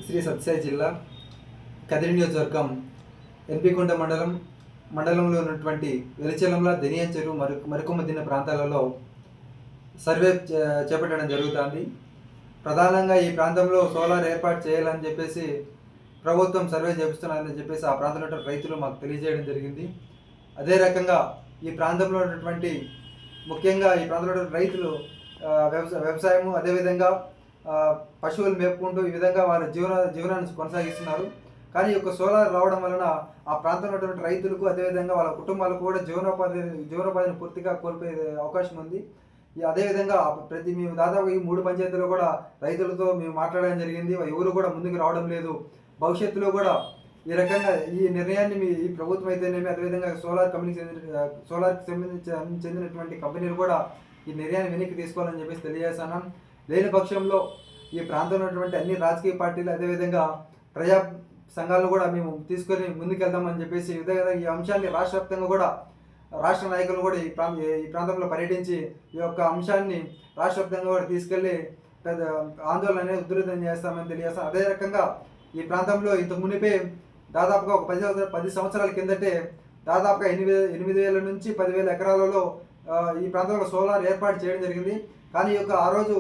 శ్రీ సత్యసాయి జిల్లా కదిరి నియోజకవర్గం ఎన్పికొండ మండలంలో ఉన్నటువంటి వెలిచెలంల దెనియం చెరువు మరికొమ్మదిన్న ప్రాంతాలలో సర్వే చేపట్టడం జరుగుతుంది. ప్రధానంగా ఈ ప్రాంతంలో సోలార్ ఏర్పాటు చేయాలని చెప్పేసి ప్రభుత్వం సర్వే చేపిస్తున్నారని చెప్పేసి ఆ ప్రాంతంలో రైతులు మాకు తెలియజేయడం జరిగింది. అదే రకంగా ఈ ప్రాంతంలో ఉన్నటువంటి ముఖ్యంగా ఈ ప్రాంతంలో రైతులు వ్యవసాయము అదేవిధంగా పశువులు మేపుకుంటూ ఈ విధంగా వారి జీవనాన్ని కొనసాగిస్తున్నారు. కానీ ఈ యొక్క సోలార్ రావడం వలన ఆ ప్రాంతంలో ఉన్నటువంటి రైతులకు అదేవిధంగా వాళ్ళ కుటుంబాలకు కూడా జీవనోపాధిని పూర్తిగా కోల్పోయే అవకాశం ఉంది. అదేవిధంగా మేము దాదాపు ఈ 3 పంచాయతీలో కూడా రైతులతో మేము మాట్లాడడం జరిగింది. ఎవరు కూడా ముందుకు రావడం లేదు. భవిష్యత్తులో కూడా ఈ రకంగా ఈ నిర్ణయాన్ని ఈ ప్రభుత్వం అయితేనేమి అదేవిధంగా సోలార్కి చెందినటువంటి కంపెనీలు కూడా ఈ నిర్ణయాన్ని వెనక్కి తీసుకోవాలని చెప్పేసి తెలియజేస్తున్నాం. లేని పక్షంలో ఈ ప్రాంతంలో ఉన్నటువంటి అన్ని రాజకీయ పార్టీలు అదేవిధంగా ప్రజా సంఘాలను కూడా మేము తీసుకొని ముందుకెళ్దామని చెప్పేసి ఈ అంశాన్ని రాష్ట్ర వ్యాప్తంగా కూడా రాష్ట్ర నాయకులు కూడా ఈ ప్రాంతంలో పర్యటించి ఈ యొక్క అంశాన్ని రాష్ట్ర వ్యాప్తంగా కూడా తీసుకెళ్లి పెద్ద ఆందోళన అనేది ఉధృతం చేస్తామని తెలియజేస్తాం. అదే రకంగా ఈ ప్రాంతంలో ఇంత మునిపే దాదాపుగా ఒక 10 సంవత్సరాల కిందటే దాదాపుగా 8,000 నుంచి 10,000 ఎకరాలలో ఈ ప్రాంతంలో సోలార్ ఏర్పాటు చేయడం జరిగింది. కానీ ఆ రోజు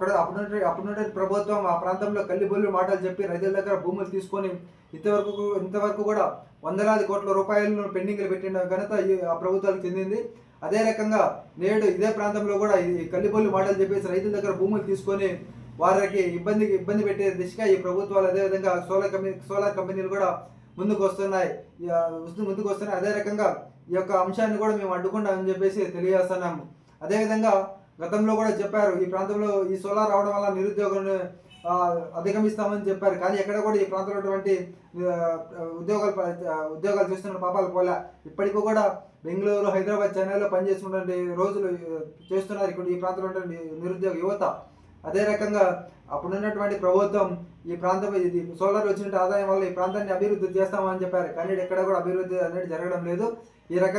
అప్పుడున్నటువంటి ప్రభుత్వం ఆ ప్రాంతంలో కల్లిబొల్లి మాటలు చెప్పి రైతుల దగ్గర భూములు తీసుకొని ఇంతవరకు కూడా వందలాది కోట్ల రూపాయలను పెండింగ్లు పెట్టిన ఘనత ఆ ప్రభుత్వాలకు చెందింది. అదే రకంగా నేడు ఇదే ప్రాంతంలో కూడా ఈ కల్లిబొల్లి మాటలు చెప్పేసి రైతుల దగ్గర భూములు తీసుకొని వారికి ఇబ్బంది పెట్టే దిశగా ఈ ప్రభుత్వాలు అదేవిధంగా సోలార్ కంపెనీలు కూడా ముందుకు వస్తున్నాయి. అదే రకంగా ఈ యొక్క అంశాన్ని కూడా మేము అడ్డుకుంటామని చెప్పేసి తెలియజేస్తున్నాము. అదేవిధంగా గతంలో కూడా చెప్పారు ఈ ప్రాంతంలో ఈ సోలార్ రావడం వల్ల నిరుద్యోగులను అధిగమిస్తామని చెప్పారు. కానీ ఎక్కడ కూడా ఈ ప్రాంతంలో ఉన్నటువంటి ఉద్యోగాలు చేస్తున్న పాపాలు పోలే. ఇప్పటికీ కూడా బెంగళూరు, హైదరాబాద్, చెన్నైలో పనిచేస్తున్నటువంటి రోజులు చేస్తున్నారు ఇక్కడ ఈ ప్రాంతంలో ఉన్నటువంటి నిరుద్యోగ యువత. అదే రకంగా అప్పుడున్నటువంటి ప్రభుత్వం ఈ ప్రాంతం ఇది సోలార్ వచ్చిన ఆదాయం వల్ల ఈ ప్రాంతాన్ని అభివృద్ధి చేస్తామని చెప్పారు. కానీ ఎక్కడ కూడా అభివృద్ధి అనేది జరగడం లేదు. ఈ రకంగా